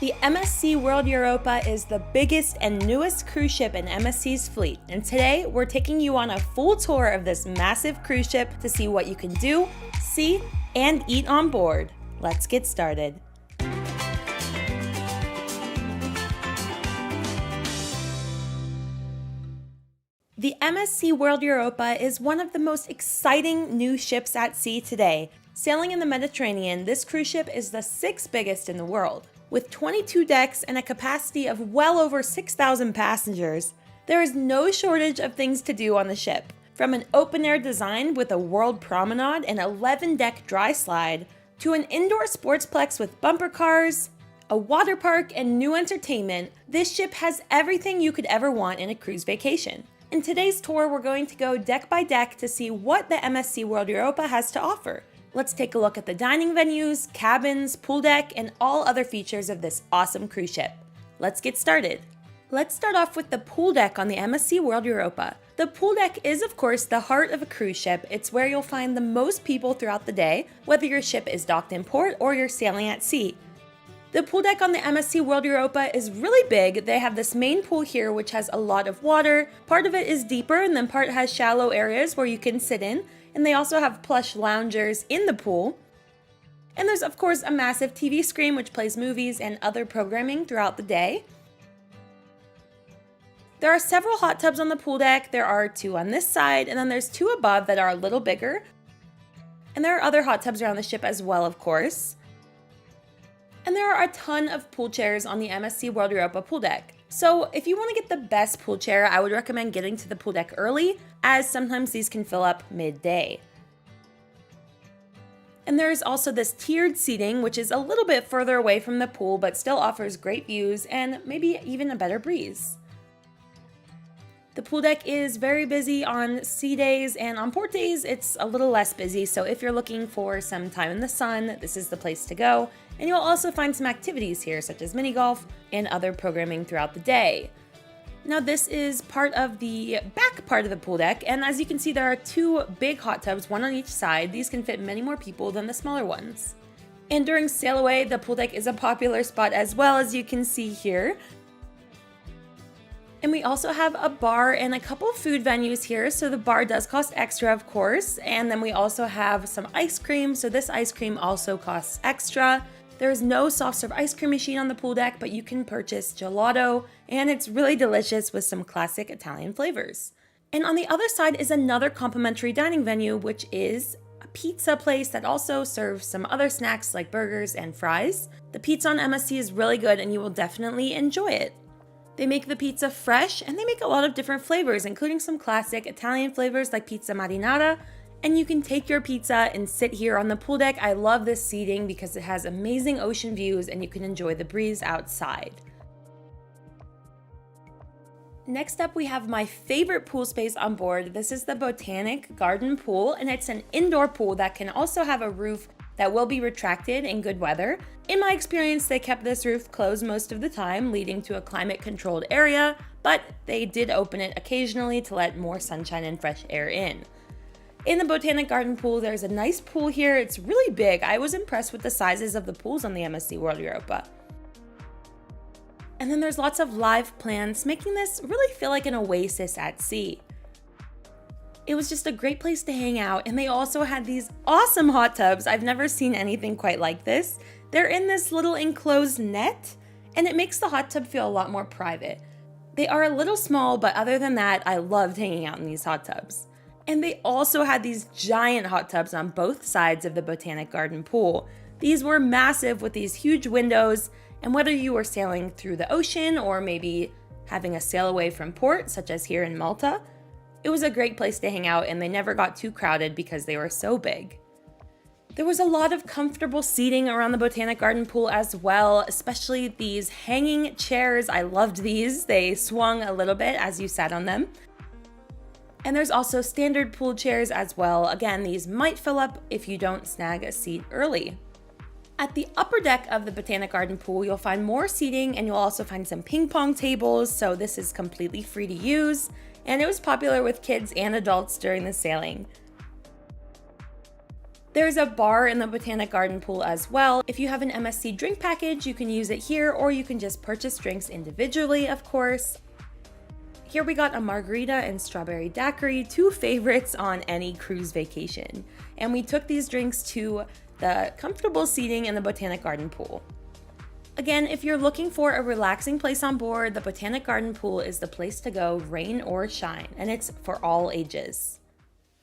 The MSC World Europa is the biggest and newest cruise ship in MSC's fleet, and today we're taking you on a full tour of this massive cruise ship to see what you can do, see, and eat on board. Let's get started. The MSC World Europa is one of the most exciting new ships at sea today. Sailing in the Mediterranean, this cruise ship is the sixth biggest in the world. With 22 decks and a capacity of well over 6,000 passengers, there is no shortage of things to do on the ship. From an open-air design with a world promenade and 11-deck dry slide, to an indoor sportsplex with bumper cars, a water park, and new entertainment, this ship has everything you could ever want in a cruise vacation. In today's tour, we're going to go deck by deck to see what the MSC World Europa has to offer. Let's take a look at the dining venues, cabins, pool deck, and all other features of this awesome cruise ship. Let's get started. Let's start off with the pool deck on the MSC World Europa. The pool deck is, of course, the heart of a cruise ship. It's where you'll find the most people throughout the day, whether your ship is docked in port or you're sailing at sea. The pool deck on the MSC World Europa is really big. They have this main pool here which has a lot of water. Part of it is deeper and then part has shallow areas where you can sit in. And they also have plush loungers in the pool. And there's of course a massive TV screen which plays movies and other programming throughout the day. There are several hot tubs on the pool deck. There are 2 on this side and then there's 2 above that are a little bigger. And there are other hot tubs around the ship as well, of course. And there are a ton of pool chairs on the MSC World Europa pool deck. So if you want to get the best pool chair, I would recommend getting to the pool deck early, as sometimes these can fill up midday. And there is also this tiered seating, which is a little bit further away from the pool, but still offers great views and maybe even a better breeze. The pool deck is very busy on sea days, and on port days it's a little less busy, so if you're looking for some time in the sun, this is the place to go. And you'll also find some activities here, such as mini golf and other programming throughout the day. Now this is part of the back part of the pool deck, and as you can see there are 2 big hot tubs, one on each side. These can fit many more people than the smaller ones. And during sail away, the pool deck is a popular spot as well, as you can see here. And we also have a bar and a couple food venues here, so the bar does cost extra, of course. And then we also have some ice cream, so this ice cream also costs extra. There is no soft serve ice cream machine on the pool deck, but you can purchase gelato, and it's really delicious with some classic Italian flavors. And on the other side is another complimentary dining venue, which is a pizza place that also serves some other snacks like burgers and fries. The pizza on MSC is really good, and you will definitely enjoy it. They make the pizza fresh, and they make a lot of different flavors, including some classic Italian flavors like pizza marinara. And you can take your pizza and sit here on the pool deck. I love this seating because it has amazing ocean views and you can enjoy the breeze outside. Next up, we have my favorite pool space on board. This is the Botanic Garden Pool, and it's an indoor pool that can also have a roof that will be retracted in good weather. In my experience, they kept this roof closed most of the time, leading to a climate-controlled area, but they did open it occasionally to let more sunshine and fresh air in. In the Botanic Garden Pool, there's a nice pool here. It's really big. I was impressed with the sizes of the pools on the MSC World Europa. And then there's lots of live plants, making this really feel like an oasis at sea. It was just a great place to hang out, and they also had these awesome hot tubs. I've never seen anything quite like this. They're in this little enclosed net, and it makes the hot tub feel a lot more private. They are a little small, but other than that, I loved hanging out in these hot tubs. And they also had these giant hot tubs on both sides of the Botanic Garden Pool. These were massive with these huge windows, and whether you were sailing through the ocean or maybe having a sail away from port, such as here in Malta, it was a great place to hang out, and they never got too crowded because they were so big. There was a lot of comfortable seating around the Botanic Garden Pool as well, especially these hanging chairs. I loved these. They swung a little bit as you sat on them. And there's also standard pool chairs as well. Again, these might fill up if you don't snag a seat early. At the upper deck of the Botanic Garden Pool, you'll find more seating, and you'll also find some ping pong tables, so this is completely free to use, and it was popular with kids and adults during the sailing. There's a bar in the Botanic Garden pool as well. If you have an MSC drink package, you can use it here, or you can just purchase drinks individually, of course. Here we got a margarita and strawberry daiquiri, two favorites on any cruise vacation. And we took these drinks to the comfortable seating in the Botanic Garden pool. Again, if you're looking for a relaxing place on board, the Botanic Garden pool is the place to go, rain or shine, and it's for all ages.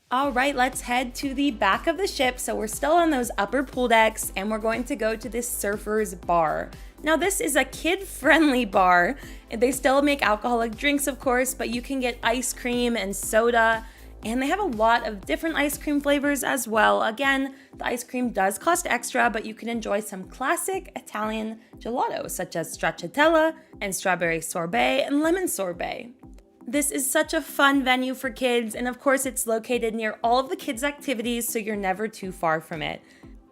All right, let's head to the back of the ship. So we're still on those upper pool decks, and we're going to go to this Surfer's Bar. Now this is a kid-friendly bar. They still make alcoholic drinks, of course, but you can get ice cream and soda, and they have a lot of different ice cream flavors as well. Again, the ice cream does cost extra, but you can enjoy some classic Italian gelato, such as stracciatella and strawberry sorbet and lemon sorbet. This is such a fun venue for kids, and of course it's located near all of the kids' activities, so you're never too far from it.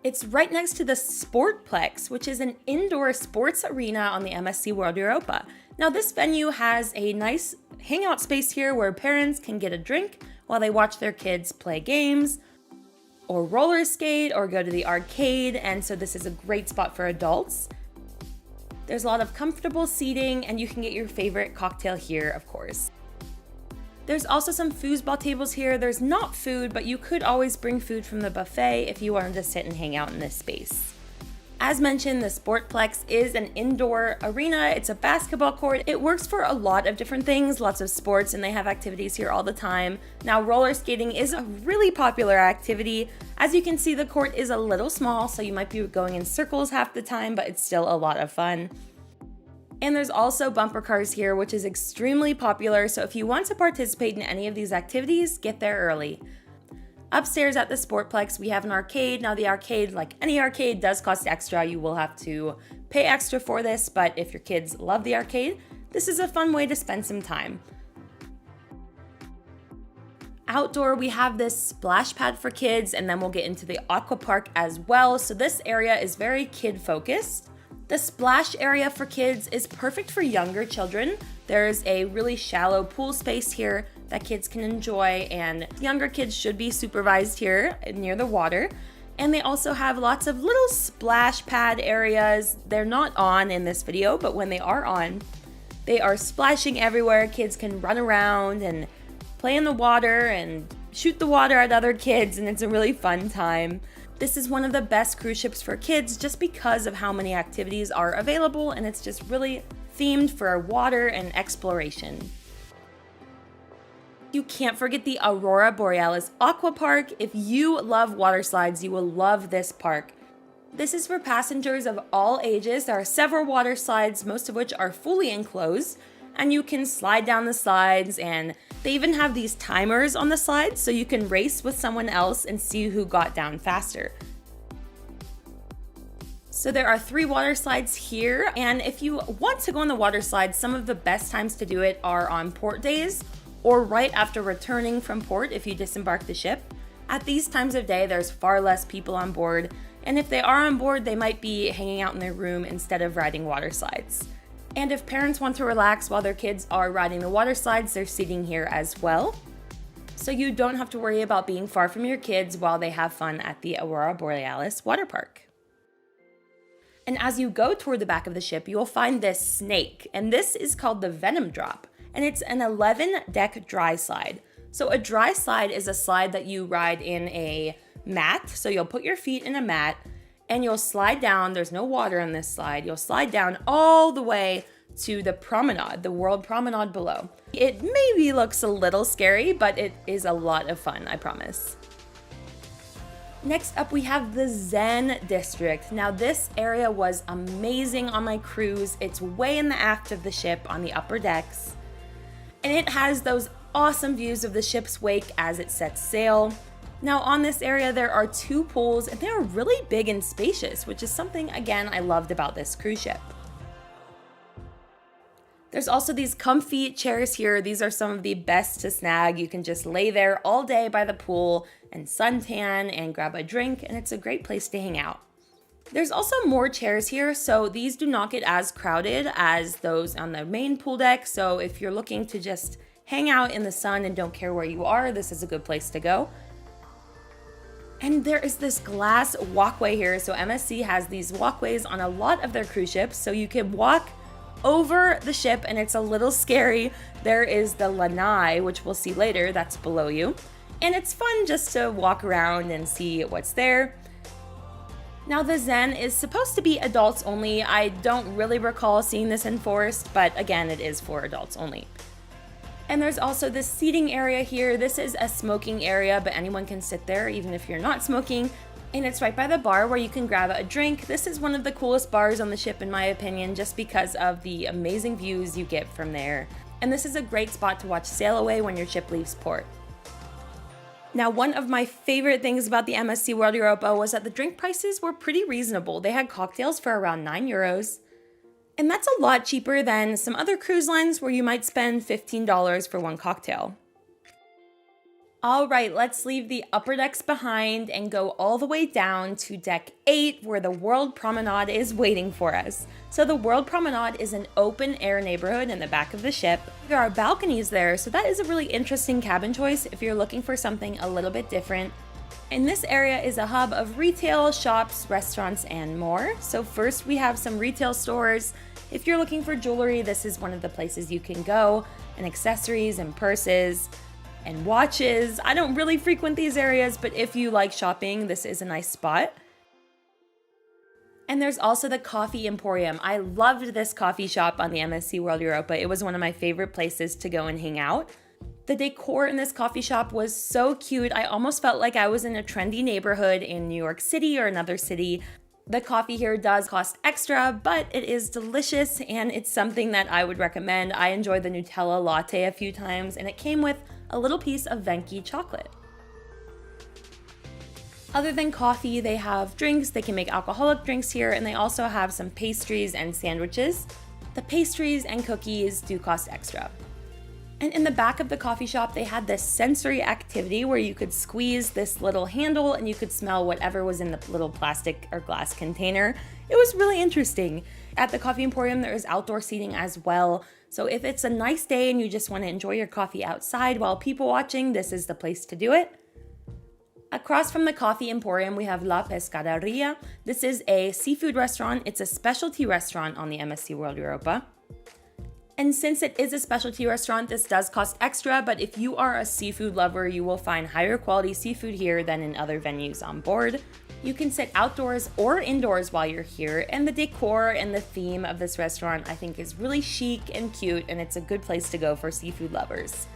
It's right next to the Sportplex, which is an indoor sports arena on the MSC World Europa. Now this venue has a nice hangout space here where parents can get a drink while they watch their kids play games, or roller skate, or go to the arcade, and so this is a great spot for adults. There's a lot of comfortable seating, and you can get your favorite cocktail here, of course. There's also some foosball tables here. There's not food, but you could always bring food from the buffet if you wanted to sit and hang out in this space. As mentioned, the Sportplex is an indoor arena. It's a basketball court. It works for a lot of different things, lots of sports, and they have activities here all the time. Now, roller skating is a really popular activity. As you can see, the court is a little small, so you might be going in circles half the time, but it's still a lot of fun. And there's also bumper cars here, which is extremely popular, so if you want to participate in any of these activities, get there early. Upstairs at the Sportplex, we have an arcade. Now the arcade, like any arcade, does cost extra. You will have to pay extra for this, but if your kids love the arcade, this is a fun way to spend some time. Outdoor, we have this splash pad for kids, and then we'll get into the aqua park as well. So this area is very kid focused. The splash area for kids is perfect for younger children. There's a really shallow pool space here that kids can enjoy, and younger kids should be supervised here near the water. And they also have lots of little splash pad areas. They're not on in this video, but when they are on, they are splashing everywhere. Kids can run around and play in the water and shoot the water at other kids, and it's a really fun time. This is one of the best cruise ships for kids just because of how many activities are available, and it's just really themed for water and exploration. You can't forget the Aurora Borealis Aqua Park. If you love water slides, you will love this park. This is for passengers of all ages. There are several water slides, most of which are fully enclosed, and you can slide down the slides, and they even have these timers on the slides so you can race with someone else and see who got down faster. So there are 3 water slides here, and if you want to go on the water slides, some of the best times to do it are on port days or right after returning from port if you disembark the ship. At these times of day, there's far less people on board, and if they are on board, they might be hanging out in their room instead of riding water slides. And if parents want to relax while their kids are riding the water slides, there's seating here as well. So you don't have to worry about being far from your kids while they have fun at the Aurora Borealis water park. And as you go toward the back of the ship, you will find this snake, and this is called the Venom Drop, and it's an 11-deck dry slide. So a dry slide is a slide that you ride in a mat, so you'll put your feet in a mat, and you'll slide down. There's no water on this slide. You'll slide down all the way to the promenade, the World Promenade below. It maybe looks a little scary, but it is a lot of fun, I promise. Next up, we have the Zen District. Now this area was amazing on my cruise. It's way in the aft of the ship on the upper decks, and it has those awesome views of the ship's wake as it sets sail. Now on this area, there are 2 pools, and they are really big and spacious, which is something, again, I loved about this cruise ship. There's also these comfy chairs here. These are some of the best to snag. You can just lay there all day by the pool and suntan and grab a drink, and it's a great place to hang out. There's also more chairs here, so these do not get as crowded as those on the main pool deck. So if you're looking to just hang out in the sun and don't care where you are, this is a good place to go. And there is this glass walkway here. So MSC has these walkways on a lot of their cruise ships. So you can walk over the ship and it's a little scary. There is the lanai, which we'll see later, that's below you. And it's fun just to walk around and see what's there. Now the Zen is supposed to be adults only. I don't really recall seeing this enforced, but again, it is for adults only. And there's also this seating area here. This is a smoking area, but anyone can sit there even if you're not smoking. And it's right by the bar where you can grab a drink. This is one of the coolest bars on the ship in my opinion, just because of the amazing views you get from there. And this is a great spot to watch sail away when your ship leaves port. Now, one of my favorite things about the MSC World Europa was that the drink prices were pretty reasonable. They had cocktails for around €9. And that's a lot cheaper than some other cruise lines where you might spend $15 for one cocktail. All right, let's leave the upper decks behind and go all the way down to deck 8 where the World Promenade is waiting for us. So the World Promenade is an open air neighborhood in the back of the ship. There are balconies there, so that is a really interesting cabin choice if you're looking for something a little bit different. And this area is a hub of retail, shops, restaurants, and more. So first we have some retail stores. If you're looking for jewelry, this is one of the places you can go, and accessories and purses and watches. I don't really frequent these areas, but if you like shopping, this is a nice spot. And there's also the Coffee Emporium. I loved this coffee shop on the MSC World Europa. It was one of my favorite places to go and hang out. The decor in this coffee shop was so cute. I almost felt like I was in a trendy neighborhood in New York City or another city. The coffee here does cost extra, but it is delicious and it's something that I would recommend. I enjoyed the Nutella latte a few times and it came with a little piece of Venki chocolate. Other than coffee, they have drinks. They can make alcoholic drinks here, and they also have some pastries and sandwiches. The pastries and cookies do cost extra. And in the back of the coffee shop, they had this sensory activity where you could squeeze this little handle and you could smell whatever was in the little plastic or glass container. It was really interesting. At the Coffee Emporium, there is outdoor seating as well. So if it's a nice day and you just want to enjoy your coffee outside while people watching, this is the place to do it. Across from the Coffee Emporium, we have La Pescaderia. This is a seafood restaurant. It's a specialty restaurant on the MSC World Europa. And since it is a specialty restaurant, this does cost extra, but if you are a seafood lover, you will find higher quality seafood here than in other venues on board. You can sit outdoors or indoors while you're here, and the decor and the theme of this restaurant I think is really chic and cute, and it's a good place to go for seafood lovers.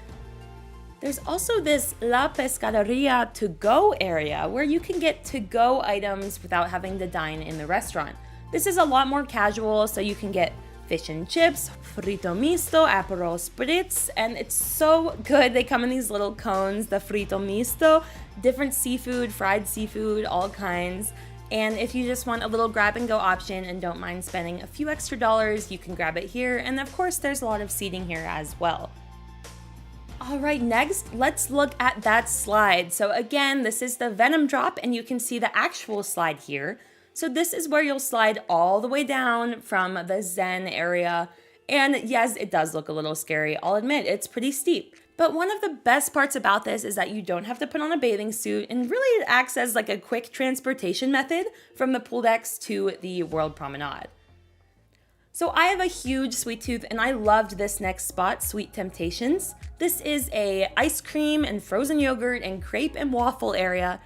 There's also this La Pescaderia to-go area where you can get to-go items without having to dine in the restaurant. This is a lot more casual, so you can get fish and chips, frito misto, Aperol spritz, and it's so good. They come in these little cones, the frito misto, different seafood, fried seafood, all kinds. And if you just want a little grab and go option and don't mind spending a few extra dollars, you can grab it here. And of course, there's a lot of seating here as well. All right, next, let's look at that slide. So again, this is the Venom drop, and you can see the actual slide here. So this is where you'll slide all the way down from the Zen area. And yes, it does look a little scary. I'll admit, it's pretty steep. But one of the best parts about this is that you don't have to put on a bathing suit, and really it acts as like a quick transportation method from the pool decks to the World Promenade. So I have a huge sweet tooth and I loved this next spot, Sweet Temptations. This is a ice cream and frozen yogurt and crepe and waffle area.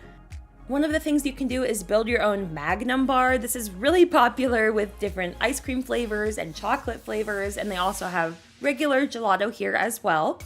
One of the things you can do is build your own Magnum bar. This is really popular with different ice cream flavors and chocolate flavors, and they also have regular gelato here as well.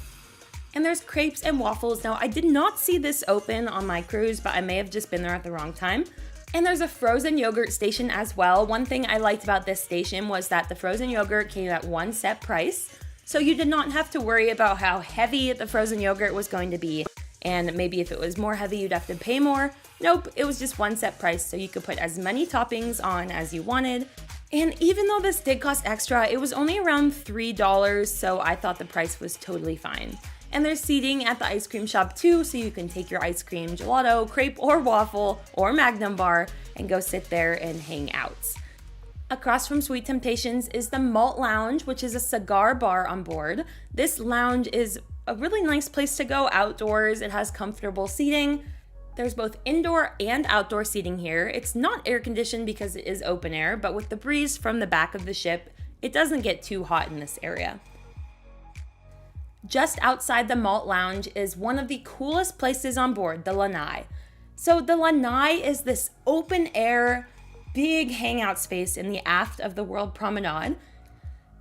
And there's crepes and waffles. Now, I did not see this open on my cruise, but I may have just been there at the wrong time. And there's a frozen yogurt station as well. One thing I liked about this station was that the frozen yogurt came at one set price. So you did not have to worry about how heavy the frozen yogurt was going to be. And maybe if it was more heavy, you'd have to pay more. Nope, it was just one set price, so you could put as many toppings on as you wanted. And even though this did cost extra, it was only around $3, so I thought the price was totally fine. And there's seating at the ice cream shop too, so you can take your ice cream, gelato, crepe, or waffle, or Magnum bar, and go sit there and hang out. Across from Sweet Temptations is the Malt Lounge, which is a cigar bar on board. This lounge is a really nice place to go outdoors. It has comfortable seating. There's both indoor and outdoor seating here. It's not air conditioned because it is open air, but with the breeze from the back of the ship, it doesn't get too hot in this area. Just outside the Malt Lounge is one of the coolest places on board, the Lanai. So the Lanai is this open air, big hangout space in the aft of the World Promenade.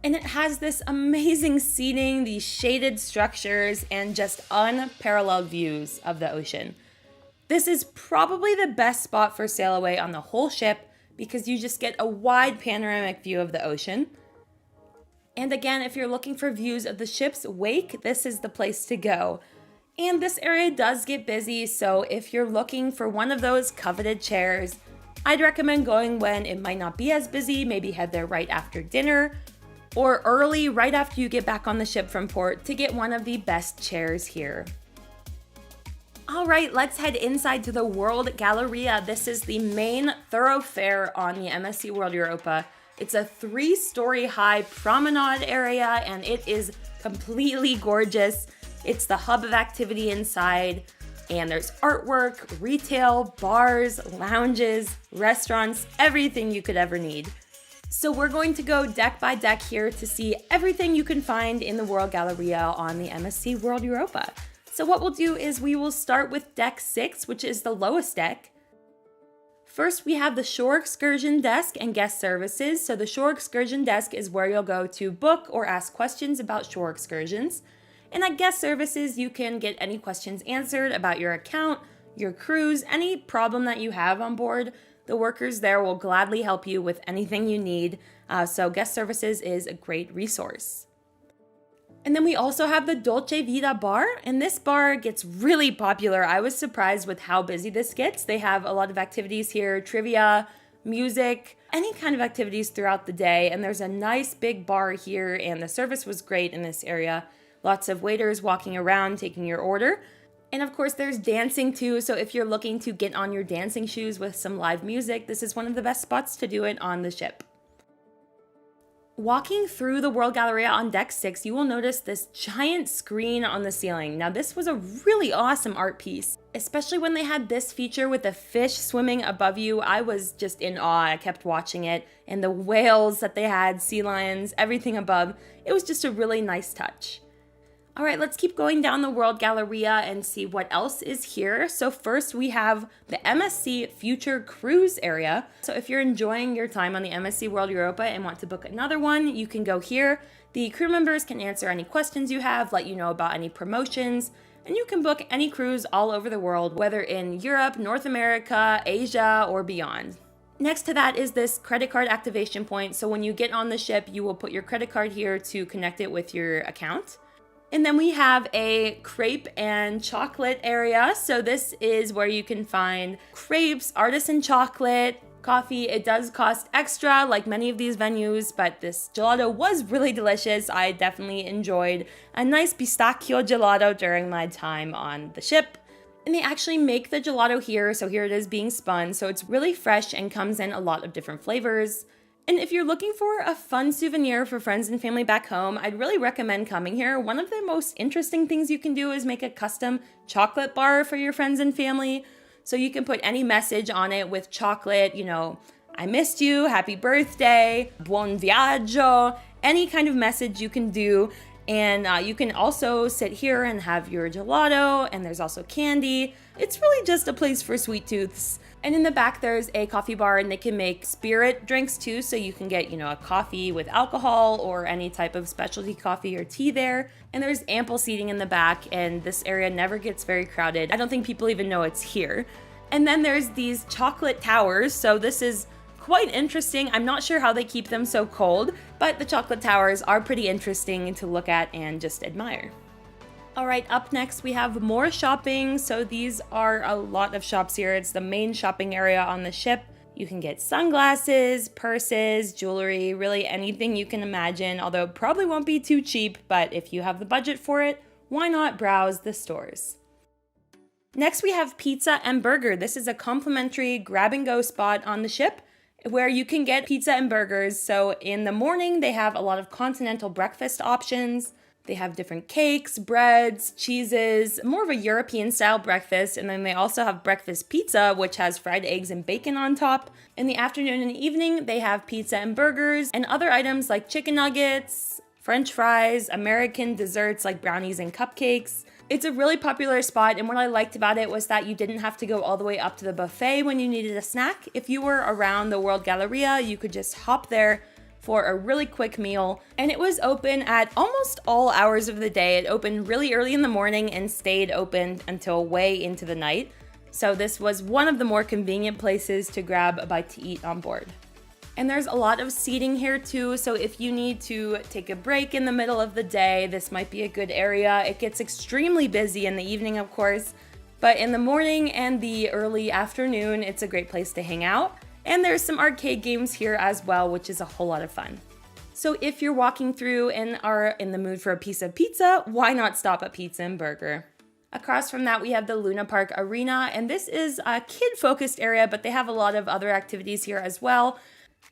And it has this amazing seating, these shaded structures, and just unparalleled views of the ocean. This is probably the best spot for sail away on the whole ship because you just get a wide panoramic view of the ocean. And again, if you're looking for views of the ship's wake, this is the place to go. And this area does get busy, so if you're looking for one of those coveted chairs, I'd recommend going when it might not be as busy, maybe head there right after dinner, or early, right after you get back on the ship from port to get one of the best chairs here. All right, let's head inside to the World Galleria. This is the main thoroughfare on the MSC World Europa. It's a 3-story high promenade area and it is completely gorgeous. It's the hub of activity inside and there's artwork, retail, bars, lounges, restaurants, everything you could ever need. So we're going to go deck by deck here to see everything you can find in the World Galleria on the MSC World Europa. So what we'll do is we will start with deck 6, which is the lowest deck. First, we have the Shore Excursion Desk and Guest Services. So the Shore Excursion Desk is where you'll go to book or ask questions about shore excursions. And at Guest Services, you can get any questions answered about your account, your cruise, any problem that you have on board. The workers there will gladly help you with anything you need. So Guest Services is a great resource. And then we also have the Dolce Vita bar, and this bar gets really popular. I was surprised with how busy this gets. They have a lot of activities here, trivia, music, any kind of activities throughout the day. And there's a nice big bar here, and the service was great in this area. Lots of waiters walking around taking your order. And of course, there's dancing too. So if you're looking to get on your dancing shoes with some live music, this is one of the best spots to do it on the ship. Walking through the World Galleria on deck 6, you will notice this giant screen on the ceiling. Now this was a really awesome art piece, especially when they had this feature with the fish swimming above you. I was just in awe. I kept watching it, and the whales that they had, sea lions, everything above. It was just a really nice touch. All right, let's keep going down the World Galleria and see what else is here. So first we have the MSC Future Cruise area. So if you're enjoying your time on the MSC World Europa and want to book another one, you can go here. The crew members can answer any questions you have, let you know about any promotions, and you can book any cruise all over the world, whether in Europe, North America, Asia, or beyond. Next to that is this credit card activation point. So when you get on the ship, you will put your credit card here to connect it with your account. And then we have a crepe and chocolate area. So this is where you can find crepes, artisan chocolate, coffee. It does cost extra like many of these venues, but this gelato was really delicious. I definitely enjoyed a nice pistachio gelato during my time on the ship. And they actually make the gelato here. So here it is being spun. So it's really fresh and comes in a lot of different flavors. And if you're looking for a fun souvenir for friends and family back home, I'd really recommend coming here. One of the most interesting things you can do is make a custom chocolate bar for your friends and family. So you can put any message on it with chocolate, I missed you, happy birthday, buon viaggio, any kind of message you can do. And you can also sit here and have your gelato, and there's also candy. It's really just a place for sweet tooths. And in the back, there's a coffee bar, and they can make spirit drinks too. So you can get, a coffee with alcohol or any type of specialty coffee or tea there. And there's ample seating in the back, and this area never gets very crowded. I don't think people even know it's here. And then there's these chocolate towers. So this is quite interesting. I'm not sure how they keep them so cold, but the chocolate towers are pretty interesting to look at and just admire. All right, up next we have more shopping. So these are a lot of shops here. It's the main shopping area on the ship. You can get sunglasses, purses, jewelry, really anything you can imagine, although it probably won't be too cheap, but if you have the budget for it, why not browse the stores? Next we have Pizza and Burger. This is a complimentary grab-and-go spot on the ship where you can get pizza and burgers. So in the morning, they have a lot of continental breakfast options. They have different cakes, breads, cheeses, more of a European style breakfast, and then they also have breakfast pizza, which has fried eggs and bacon on top. In the afternoon and evening, they have pizza and burgers and other items like chicken nuggets, French fries, American desserts like brownies and cupcakes. It's a really popular spot, and what I liked about it was that you didn't have to go all the way up to the buffet when you needed a snack. If you were around the World Galleria, you could just hop there for a really quick meal, and it was open at almost all hours of the day. It opened really early in the morning and stayed open until way into the night. So this was one of the more convenient places to grab a bite to eat on board. And there's a lot of seating here too, so if you need to take a break in the middle of the day, this might be a good area. It gets extremely busy in the evening, of course, but in the morning and the early afternoon, it's a great place to hang out. And there's some arcade games here as well, which is a whole lot of fun. So if you're walking through and are in the mood for a piece of pizza, why not stop at Pizza and Burger? Across from that, we have the Luna Park Arena, and this is a kid-focused area, but they have a lot of other activities here as well.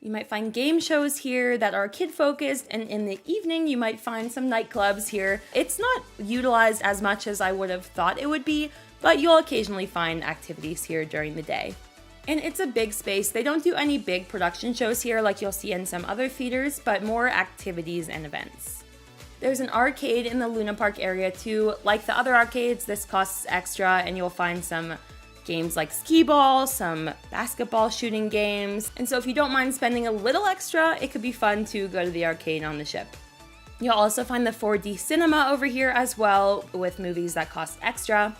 You might find game shows here that are kid-focused, and in the evening, you might find some nightclubs here. It's not utilized as much as I would have thought it would be, but you'll occasionally find activities here during the day. And it's a big space. They don't do any big production shows here like you'll see in some other theaters, but more activities and events. There's an arcade in the Luna Park area too. Like the other arcades, this costs extra, and you'll find some games like skee ball, some basketball shooting games. And so if you don't mind spending a little extra, it could be fun to go to the arcade on the ship. You'll also find the 4D cinema over here as well, with movies that cost extra.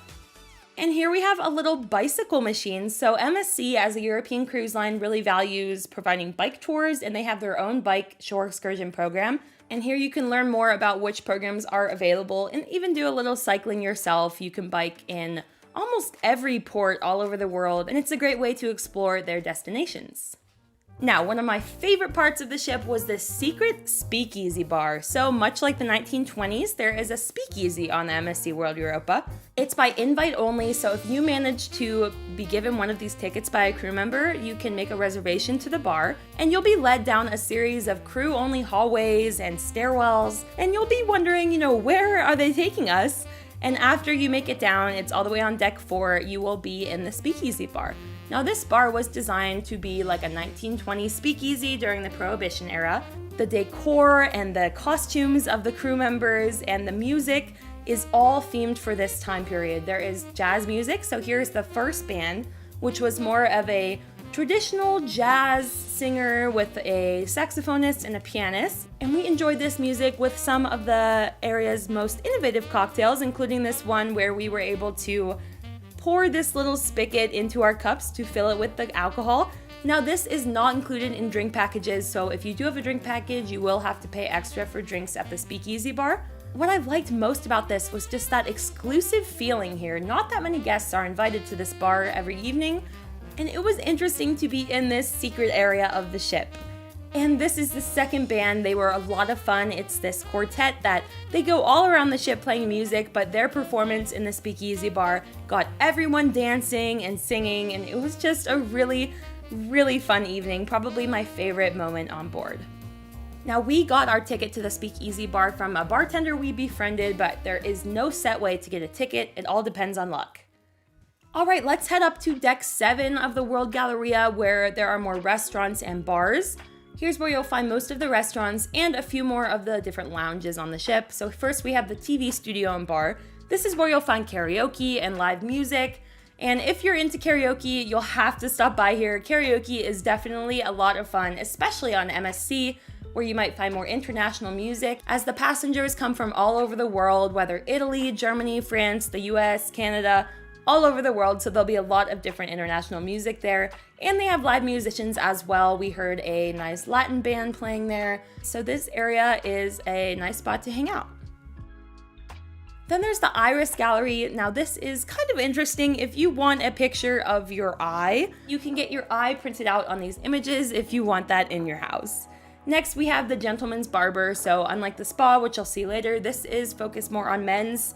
And here we have a little bicycle machine. So MSC, as a European cruise line, really values providing bike tours, and they have their own bike shore excursion program. And here you can learn more about which programs are available and even do a little cycling yourself. You can bike in almost every port all over the world, and it's a great way to explore their destinations. Now, one of my favorite parts of the ship was this secret speakeasy bar. So much like the 1920s, there is a speakeasy on the MSC World Europa. It's by invite only, so if you manage to be given one of these tickets by a crew member, you can make a reservation to the bar, and you'll be led down a series of crew-only hallways and stairwells, and you'll be wondering, where are they taking us? And after you make it down, it's all the way on deck 4, you will be in the speakeasy bar. Now, this bar was designed to be like a 1920s speakeasy during the Prohibition era. The decor and the costumes of the crew members and the music is all themed for this time period. There is jazz music, so here's the first band, which was more of a traditional jazz singer with a saxophonist and a pianist. And we enjoyed this music with some of the area's most innovative cocktails, including this one where we were able to pour this little spigot into our cups to fill it with the alcohol. Now, this is not included in drink packages, so if you do have a drink package, you will have to pay extra for drinks at the speakeasy bar. What I liked most about this was just that exclusive feeling here. Not that many guests are invited to this bar every evening, and it was interesting to be in this secret area of the ship. And this is the second band. They were a lot of fun. It's this quartet that they go all around the ship playing music, but their performance in the speakeasy bar got everyone dancing and singing, and it was just a really, really fun evening, probably my favorite moment on board. Now, we got our ticket to the speakeasy bar from a bartender we befriended, but there is no set way to get a ticket. It all depends on luck. All right, let's head up to deck 7 of the World Galleria, where there are more restaurants and bars. Here's where you'll find most of the restaurants and a few more of the different lounges on the ship. So first we have the TV studio and bar. This is where you'll find karaoke and live music. And if you're into karaoke, you'll have to stop by here. Karaoke is definitely a lot of fun, especially on MSC, where you might find more international music, as the passengers come from all over the world, whether Italy, Germany, France, the US, Canada, all over the world, so there'll be a lot of different international music there. And they have live musicians as well. We heard a nice Latin band playing there. So this area is a nice spot to hang out. Then there's the Iris Gallery. Now this is kind of interesting. If you want a picture of your eye, you can get your eye printed out on these images if you want that in your house. Next, we have the Gentleman's Barber. So unlike the spa, which you'll see later, this is focused more on men's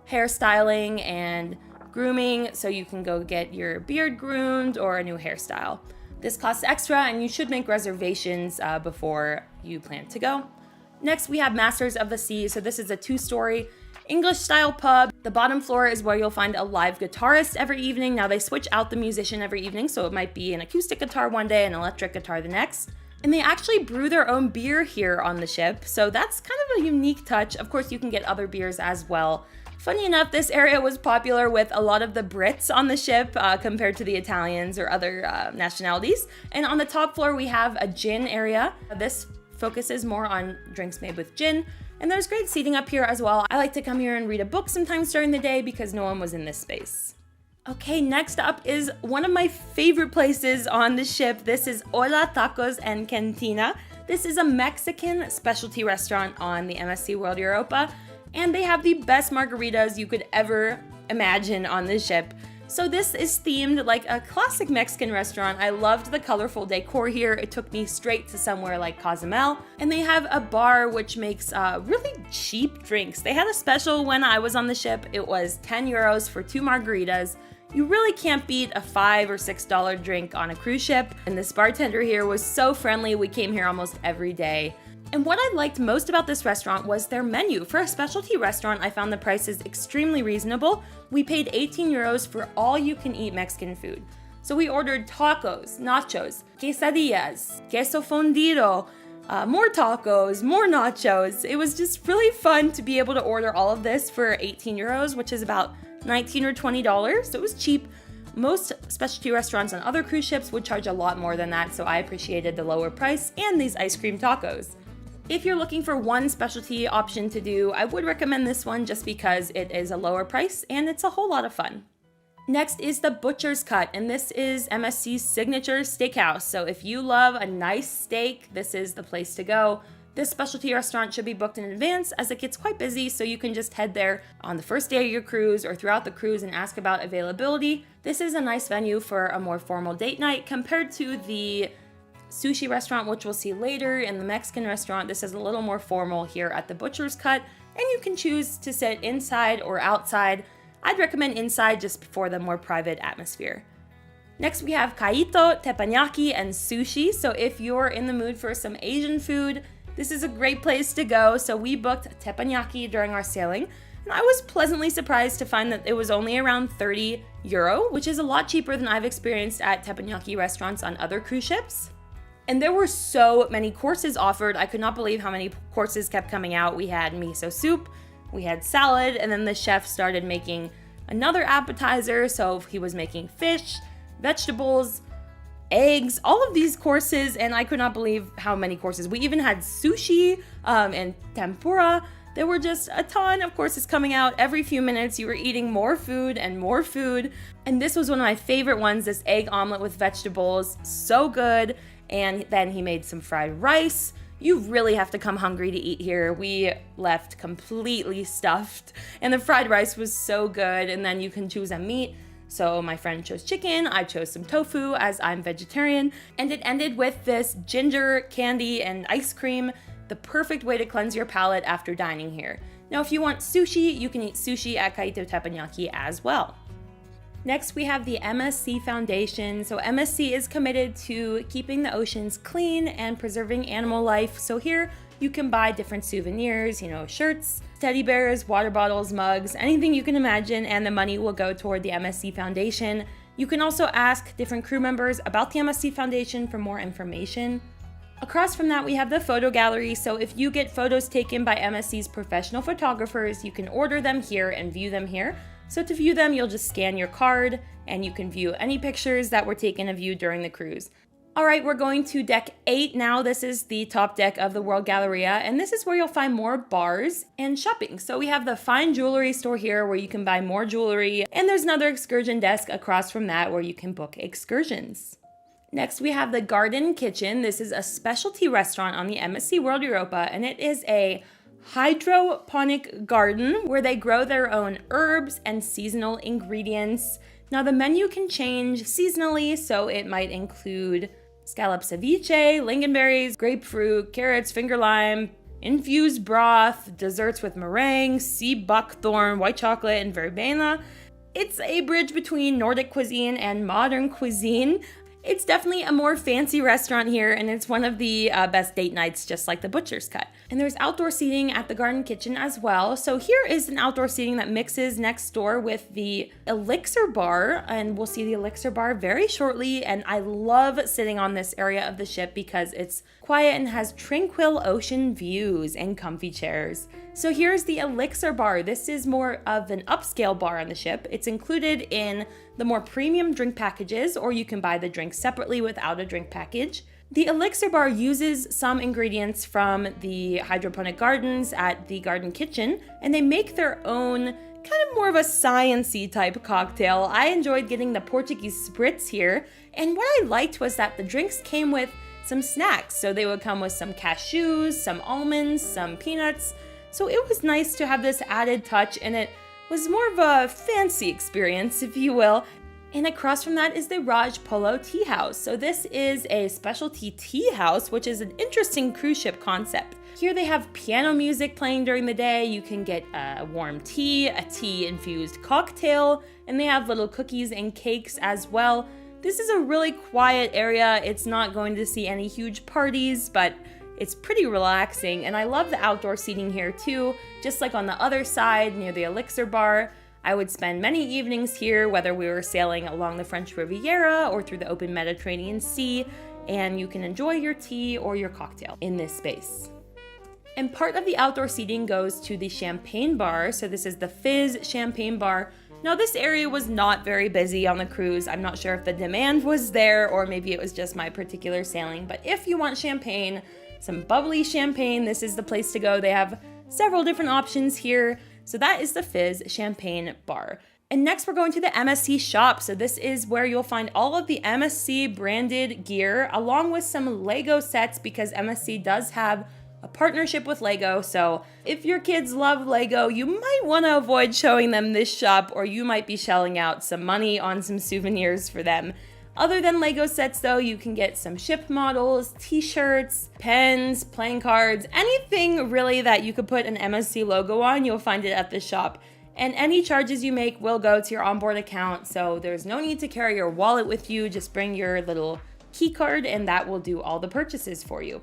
hairstyling and grooming, so you can go get your beard groomed or a new hairstyle. This costs extra, and you should make reservations before you plan to go. Next, we have Masters of the Sea. So this is a 2-story English-style pub. The bottom floor is where you'll find a live guitarist every evening. Now, they switch out the musician every evening, so it might be an acoustic guitar one day, an electric guitar the next. And they actually brew their own beer here on the ship, so that's kind of a unique touch. Of course, you can get other beers as well. Funny enough, this area was popular with a lot of the Brits on the ship compared to the Italians or other nationalities. And on the top floor, we have a gin area. This focuses more on drinks made with gin. And there's great seating up here as well. I like to come here and read a book sometimes during the day because no one was in this space. Okay, next up is one of my favorite places on the ship. This is Hola Tacos and Cantina. This is a Mexican specialty restaurant on the MSC World Europa, and they have the best margaritas you could ever imagine on the ship. So this is themed like a classic Mexican restaurant. I loved the colorful decor here. It took me straight to somewhere like Cozumel. And they have a bar which makes really cheap drinks. They had a special when I was on the ship. It was 10 euros for 2 margaritas. You really can't beat a $5 or $6 drink on a cruise ship. And this bartender here was so friendly. We came here almost every day. And what I liked most about this restaurant was their menu. For a specialty restaurant, I found the prices extremely reasonable. We paid 18 euros for all you can eat Mexican food. So we ordered tacos, nachos, quesadillas, queso fundido, more tacos, more nachos. It was just really fun to be able to order all of this for 18 euros, which is about $19 or $20. So it was cheap. Most specialty restaurants on other cruise ships would charge a lot more than that, so I appreciated the lower price and these ice cream tacos. If you're looking for one specialty option to do, I would recommend this one just because it is a lower price and it's a whole lot of fun. Next is the Butcher's Cut, and this is MSC's signature steakhouse. So if you love a nice steak, this is the place to go. This specialty restaurant should be booked in advance as it gets quite busy, so you can just head there on the first day of your cruise or throughout the cruise and ask about availability. This is a nice venue for a more formal date night compared to the sushi restaurant, which we'll see later, in the Mexican restaurant. This is a little more formal here at the Butcher's Cut, and you can choose to sit inside or outside. I'd recommend inside just for the more private atmosphere. Next, we have Kaito, teppanyaki, and sushi. So if you're in the mood for some Asian food, this is a great place to go. So we booked teppanyaki during our sailing, and I was pleasantly surprised to find that it was only around 30 euro, which is a lot cheaper than I've experienced at teppanyaki restaurants on other cruise ships. And there were so many courses offered. I could not believe how many courses kept coming out. We had miso soup, we had salad, and then the chef started making another appetizer. So he was making fish, vegetables, eggs, all of these courses, and I could not believe how many courses. We even had sushi and tempura. There were just a ton of courses coming out every few minutes. You were eating more food and more food. And this was one of my favorite ones, this egg omelet with vegetables. So good. And then he made some fried rice. You really have to come hungry to eat here. We left completely stuffed, and the fried rice was so good. And then you can choose a meat. So my friend chose chicken, I chose some tofu as I'm vegetarian, and it ended with this ginger candy and ice cream, the perfect way to cleanse your palate after dining here. Now, if you want sushi, you can eat sushi at Kaito Teppanyaki as well. Next, we have the MSC Foundation. So MSC is committed to keeping the oceans clean and preserving animal life. So here you can buy different souvenirs, shirts, teddy bears, water bottles, mugs, anything you can imagine, and the money will go toward the MSC Foundation. You can also ask different crew members about the MSC Foundation for more information. Across from that, we have the photo gallery. So if you get photos taken by MSC's professional photographers, you can order them here and view them here. So to view them, you'll just scan your card and you can view any pictures that were taken of you during the cruise. All right, we're going to deck 8 now. This is the top deck of the World Galleria, and this is where you'll find more bars and shopping. So we have the fine jewelry store here where you can buy more jewelry, and there's another excursion desk across from that where you can book excursions. Next, we have the Garden Kitchen. This is a specialty restaurant on the MSC World Europa, and it is a hydroponic garden where they grow their own herbs and seasonal ingredients. Now the menu can change seasonally, so it might include scallop ceviche, lingonberries, grapefruit, carrots, finger lime, infused broth, desserts with meringue, sea buckthorn, white chocolate, and verbena. It's a bridge between Nordic cuisine and modern cuisine. It's definitely a more fancy restaurant here, and it's one of the best date nights, just like the Butcher's Cut. And there's outdoor seating at the Garden Kitchen as well. So here is an outdoor seating that mixes next door with the Elixir Bar, and we'll see the Elixir Bar very shortly. And I love sitting on this area of the ship because it's quiet and has tranquil ocean views and comfy chairs. So here's the Elixir Bar. This is more of an upscale bar on the ship. It's included in the more premium drink packages, or you can buy the drinks separately without a drink package. The Elixir Bar uses some ingredients from the hydroponic gardens at the Garden Kitchen, and they make their own kind of more of a science-y type cocktail. I enjoyed getting the Portuguese spritz here, and what I liked was that the drinks came with some snacks. So they would come with some cashews, some almonds, some peanuts. So it was nice to have this added touch, and it was more of a fancy experience, if you will. And across from that is the Raj Polo Tea House. So this is a specialty tea house, which is an interesting cruise ship concept. Here they have piano music playing during the day. You can get a warm tea, a tea-infused cocktail, and they have little cookies and cakes as well. This is a really quiet area. It's not going to see any huge parties, but it's pretty relaxing, and I love the outdoor seating here too. Just like on the other side near the Elixir Bar, I would spend many evenings here, whether we were sailing along the French Riviera or through the open Mediterranean Sea, and you can enjoy your tea or your cocktail in this space. And part of the outdoor seating goes to the champagne bar. So this is the Fizz Champagne Bar. Now this area was not very busy on the cruise. I'm not sure if the demand was there or maybe it was just my particular sailing, but if you want champagne, some bubbly champagne, this is the place to go. They have several different options here. So that is the Fizz Champagne Bar. And next we're going to the MSC shop. So this is where you'll find all of the MSC branded gear along with some Lego sets, because MSC does have a partnership with Lego. So if your kids love Lego, you might want to avoid showing them this shop, or you might be shelling out some money on some souvenirs for them. Other than Lego sets though, you can get some ship models, t-shirts, pens, playing cards, anything really that you could put an MSC logo on, you'll find it at the shop. And any charges you make will go to your onboard account, so there's no need to carry your wallet with you. Just bring your little key card and that will do all the purchases for you.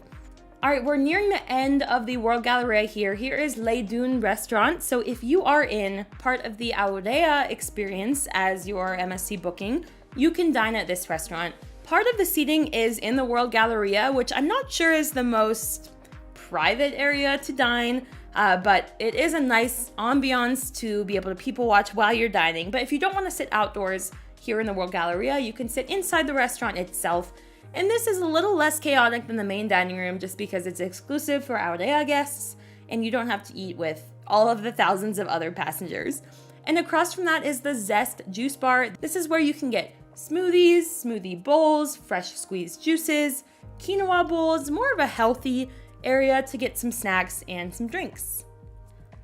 All right, we're nearing the end of the World Galleria here. Here is Les Dunes Restaurant. So if you are in part of the Aurea experience as your MSC booking, you can dine at this restaurant. Part of the seating is in the World Galleria, which I'm not sure is the most private area to dine, but it is a nice ambiance to be able to people watch while you're dining. But if you don't want to sit outdoors here in the World Galleria, you can sit inside the restaurant itself. And this is a little less chaotic than the main dining room just because it's exclusive for Aurea guests and you don't have to eat with all of the thousands of other passengers. And across from that is the Zest Juice Bar. This is where you can get smoothies, smoothie bowls, fresh squeezed juices, quinoa bowls, more of a healthy area to get some snacks and some drinks.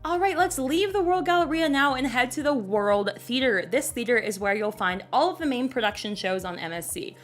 All right, let's leave the World Galleria now and head to the World Theater. This theater is where you'll find all of the main production shows on MSC.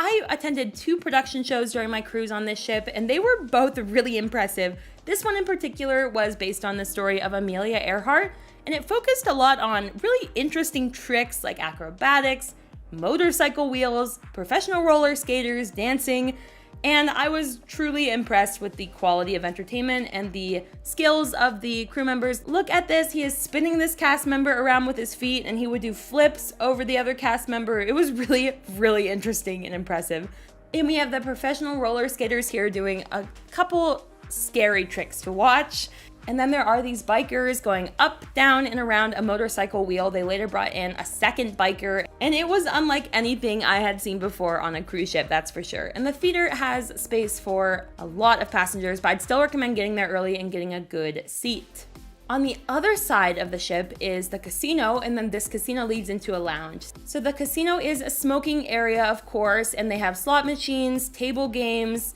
I attended 2 production shows during my cruise on this ship, and they were both really impressive. This one in particular was based on the story of Amelia Earhart, and it focused a lot on really interesting tricks like acrobatics, motorcycle wheels, professional roller skaters, dancing, and I was truly impressed with the quality of entertainment and the skills of the crew members. Look at this, he is spinning this cast member around with his feet and he would do flips over the other cast member. It was really, really interesting and impressive. And we have the professional roller skaters here doing a couple scary tricks to watch. And then there are these bikers going up, down, and around a motorcycle wheel. They later brought in a second biker, and it was unlike anything I had seen before on a cruise ship, that's for sure. And the theater has space for a lot of passengers, but I'd still recommend getting there early and getting a good seat. On the other side of the ship is the casino, and then this casino leads into a lounge. So the casino is a smoking area, of course, and they have slot machines, table games,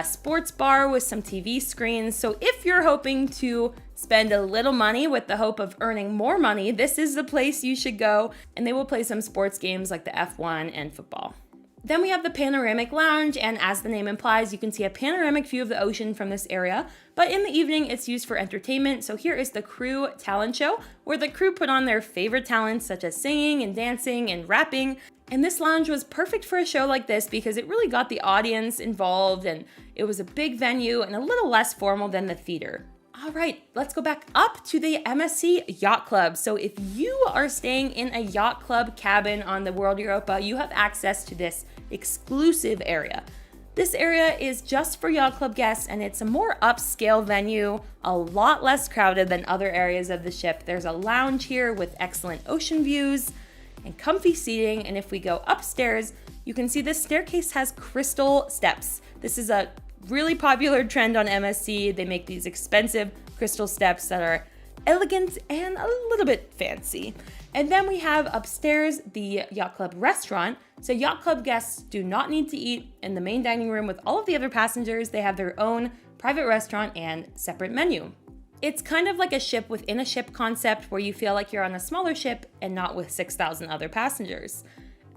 sports bar with some TV screens. So if you're hoping to spend a little money with the hope of earning more money, this is the place you should go. And they will play some sports games like the F1 and football. Then we have the panoramic lounge, and as the name implies, you can see a panoramic view of the ocean from this area. But in the evening, it's used for entertainment. So here is the crew talent show, where the crew put on their favorite talents such as singing and dancing and rapping. And this lounge was perfect for a show like this because it really got the audience involved, and it was a big venue and a little less formal than the theater. All right, let's go back up to the MSC Yacht Club. So if you are staying in a yacht club cabin on the World Europa, you have access to this exclusive area. This area is just for yacht club guests, and it's a more upscale venue, a lot less crowded than other areas of the ship. There's a lounge here with excellent ocean views and comfy seating, and if we go upstairs, you can see this staircase has crystal steps. This is a really popular trend on MSC. They make these expensive crystal steps that are elegant and a little bit fancy. And then we have upstairs the Yacht Club restaurant. So Yacht Club guests do not need to eat in the main dining room with all of the other passengers. They have their own private restaurant and separate menu. It's kind of like a ship within a ship concept where you feel like you're on a smaller ship and not with 6,000 other passengers.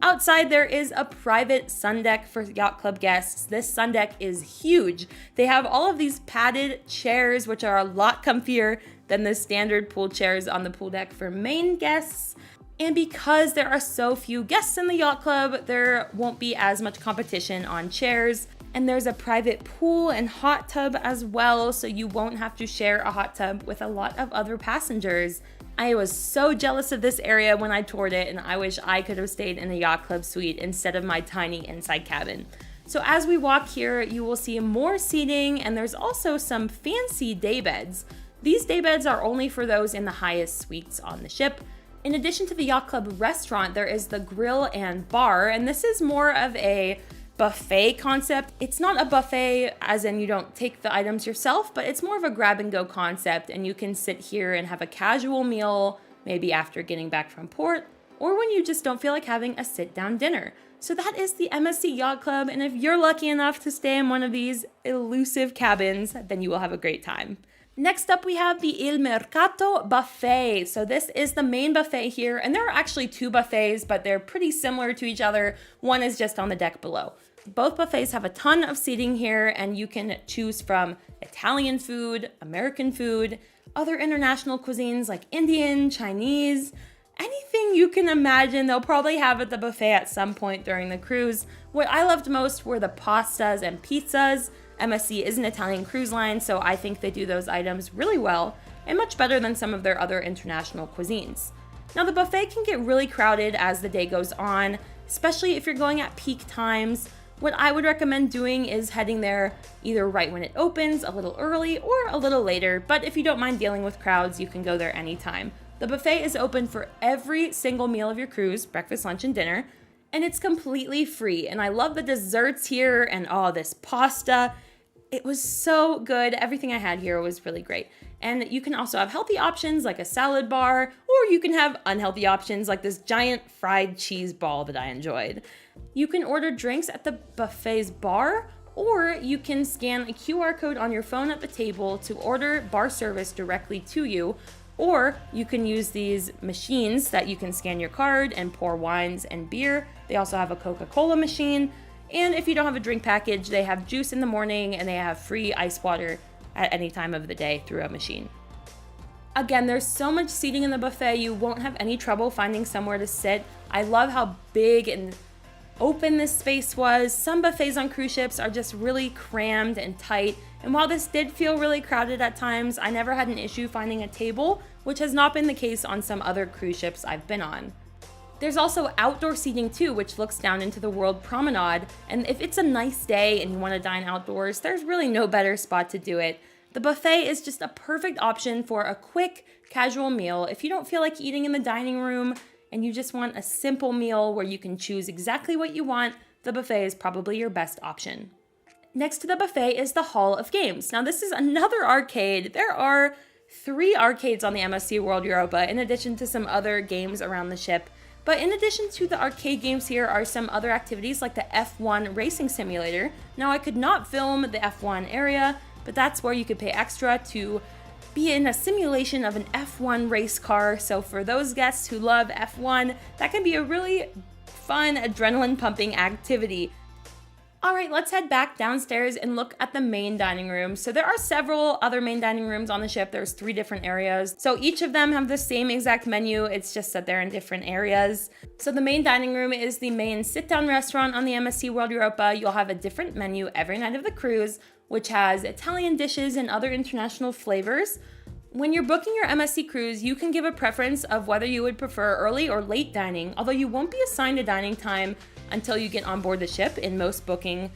Outside, there is a private sun deck for Yacht Club guests. This sun deck is huge. They have all of these padded chairs, which are a lot comfier than the standard pool chairs on the pool deck for main guests. And because there are so few guests in the Yacht Club, there won't be as much competition on chairs. And there's a private pool and hot tub as well, so you won't have to share a hot tub with a lot of other passengers. I was so jealous of this area when I toured it, and I wish I could have stayed in a Yacht Club suite instead of my tiny inside cabin. So as we walk here, you will see more seating, and there's also some fancy day beds. These day beds are only for those in the highest suites on the ship. In addition to the Yacht Club restaurant, there is the grill and bar, and this is more of a buffet concept. It's not a buffet as in you don't take the items yourself, but it's more of a grab and go concept, and you can sit here and have a casual meal, maybe after getting back from port, or when you just don't feel like having a sit-down dinner. So that is the MSC Yacht Club, and if you're lucky enough to stay in one of these elusive cabins, then you will have a great time. Next up, we have the Il Mercato Buffet. So this is the main buffet here, and there are actually two buffets, but they're pretty similar to each other. One is just on the deck below. Both buffets have a ton of seating here, and you can choose from Italian food, American food, other international cuisines like Indian, Chinese, anything you can imagine they'll probably have at the buffet at some point during the cruise. What I loved most were the pastas and pizzas. MSC is an Italian cruise line, so I think they do those items really well and much better than some of their other international cuisines. Now, the buffet can get really crowded as the day goes on, especially if you're going at peak times. What I would recommend doing is heading there either right when it opens, a little early, or a little later, but if you don't mind dealing with crowds, you can go there anytime. The buffet is open for every single meal of your cruise, breakfast, lunch, and dinner, and it's completely free. And I love the desserts here and this pasta. It was so good. Everything I had here was really great. And you can also have healthy options like a salad bar, or you can have unhealthy options like this giant fried cheese ball that I enjoyed. You can order drinks at the buffet's bar, or you can scan a QR code on your phone at the table to order bar service directly to you, or you can use these machines that you can scan your card and pour wines and beer. They also have a Coca-Cola machine. And if you don't have a drink package, they have juice in the morning and they have free ice water at any time of the day through a machine. Again, there's so much seating in the buffet, you won't have any trouble finding somewhere to sit. I love how big and open this space was. Some buffets on cruise ships are just really crammed and tight. And while this did feel really crowded at times, I never had an issue finding a table, which has not been the case on some other cruise ships I've been on. There's also outdoor seating too, which looks down into the World Promenade. And if it's a nice day and you want to dine outdoors, there's really no better spot to do it. The buffet is just a perfect option for a quick, casual meal. If you don't feel like eating in the dining room and you just want a simple meal where you can choose exactly what you want, the buffet is probably your best option. Next to the buffet is the Hall of Games. Now, this is another arcade. There are 3 arcades on the MSC World Europa, in addition to some other games around the ship. But in addition to the arcade games, here are some other activities like the F1 racing simulator. Now, I could not film the F1 area, but that's where you could pay extra to be in a simulation of an F1 race car. So for those guests who love F1, that can be a really fun, adrenaline-pumping activity. All right, let's head back downstairs and look at the main dining room. So there are several other main dining rooms on the ship. There's 3 different areas. So each of them have the same exact menu. It's just that they're in different areas. So the main dining room is the main sit-down restaurant on the MSC World Europa. You'll have a different menu every night of the cruise, which has Italian dishes and other international flavors. When you're booking your MSC cruise, you can give a preference of whether you would prefer early or late dining, although you won't be assigned a dining time until you get on board the ship in most booking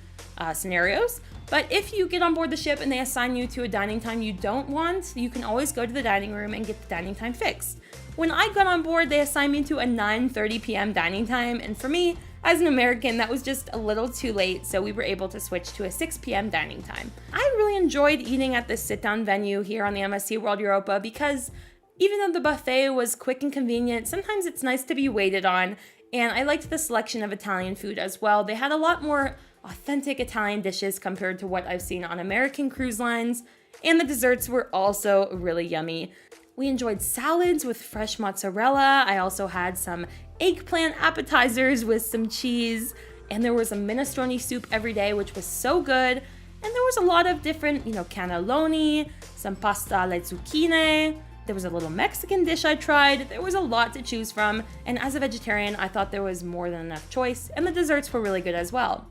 scenarios. But if you get on board the ship and they assign you to a dining time you don't want, you can always go to the dining room and get the dining time fixed. When I got on board, they assigned me to a 9:30 p.m. dining time, and for me, as an American, that was just a little too late, so we were able to switch to a 6 p.m. dining time. I really enjoyed eating at this sit-down venue here on the MSC World Europa because even though the buffet was quick and convenient, sometimes it's nice to be waited on, and I liked the selection of Italian food as well. They had a lot more authentic Italian dishes compared to what I've seen on American cruise lines, and the desserts were also really yummy. We enjoyed salads with fresh mozzarella. I also had some eggplant appetizers with some cheese, and there was a minestrone soup every day, which was so good. And there was a lot of different, cannelloni, some pasta alle zucchine. There was a little Mexican dish I tried. There was a lot to choose from, and as a vegetarian, I thought there was more than enough choice, and the desserts were really good as well.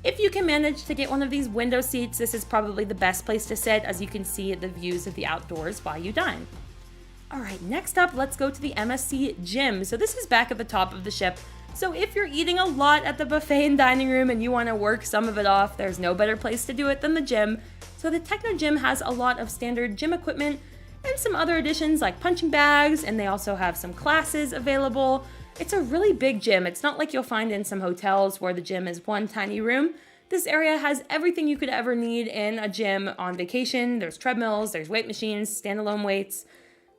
If you can manage to get one of these window seats, this is probably the best place to sit, as you can see the views of the outdoors while you dine. All right, next up, let's go to the MSC gym. So this is back at the top of the ship. So if you're eating a lot at the buffet and dining room and you want to work some of it off, there's no better place to do it than the gym. So the Techno Gym has a lot of standard gym equipment and some other additions like punching bags, and they also have some classes available. It's a really big gym. It's not like you'll find in some hotels where the gym is one tiny room. This area has everything you could ever need in a gym on vacation. There's treadmills, there's weight machines, standalone weights,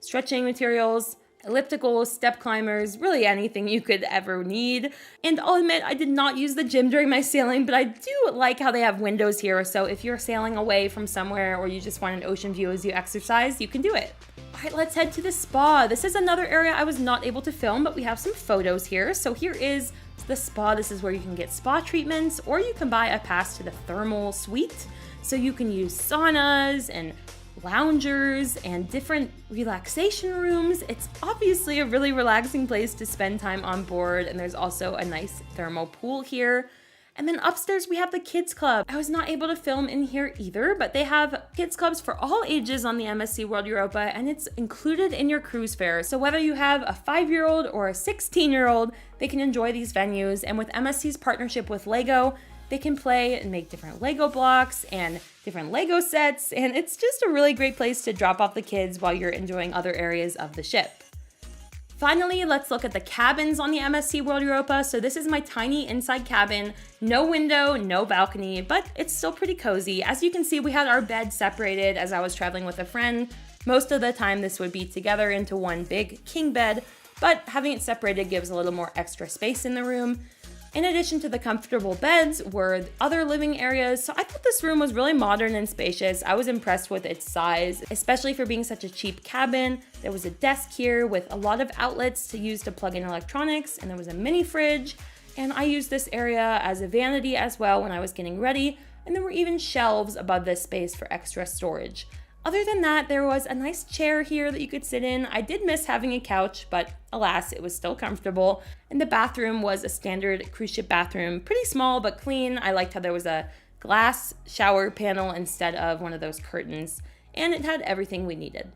stretching materials, ellipticals, step climbers, really anything you could ever need. And I'll admit, I did not use the gym during my sailing, but I do like how they have windows here. So if you're sailing away from somewhere or you just want an ocean view as you exercise, you can do it. All right, let's head to the spa. This is another area I was not able to film, but we have some photos here. So here is the spa. This is where you can get spa treatments, or you can buy a pass to the thermal suite. So you can use saunas and loungers and different relaxation rooms. It's obviously a really relaxing place to spend time on board, and there's also a nice thermal pool here. And then upstairs we have the kids club. I was not able to film in here either, but they have kids clubs for all ages on the MSC World Europa, and it's included in your cruise fare. So whether you have a 5-year-old or a 16-year-old, they can enjoy these venues. And with MSC's partnership with Lego, they can play and make different Lego blocks and different Lego sets, and it's just a really great place to drop off the kids while you're enjoying other areas of the ship. Finally, let's look at the cabins on the MSC World Europa. So this is my tiny inside cabin, no window, no balcony, but it's still pretty cozy. As you can see, we had our bed separated as I was traveling with a friend. Most of the time this would be together into one big king bed, but having it separated gives a little more extra space in the room. In addition to the comfortable beds were other living areas, so I thought this room was really modern and spacious. I was impressed with its size, especially for being such a cheap cabin. There was a desk here with a lot of outlets to use to plug in electronics, and there was a mini fridge, and I used this area as a vanity as well when I was getting ready, and there were even shelves above this space for extra storage. Other than that, there was a nice chair here that you could sit in. I did miss having a couch, but alas, it was still comfortable. And the bathroom was a standard cruise ship bathroom, pretty small but clean. I liked how there was a glass shower panel instead of one of those curtains, and it had everything we needed.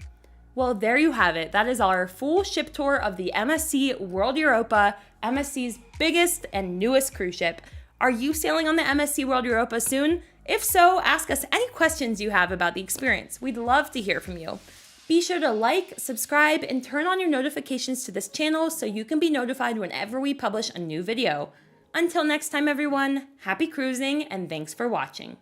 Well, there you have it. That is our full ship tour of the MSC World Europa, MSC's biggest and newest cruise ship. Are you sailing on the MSC World Europa soon? If so, ask us any questions you have about the experience. We'd love to hear from you. Be sure to like, subscribe, and turn on your notifications to this channel so you can be notified whenever we publish a new video. Until next time, everyone, happy cruising and thanks for watching.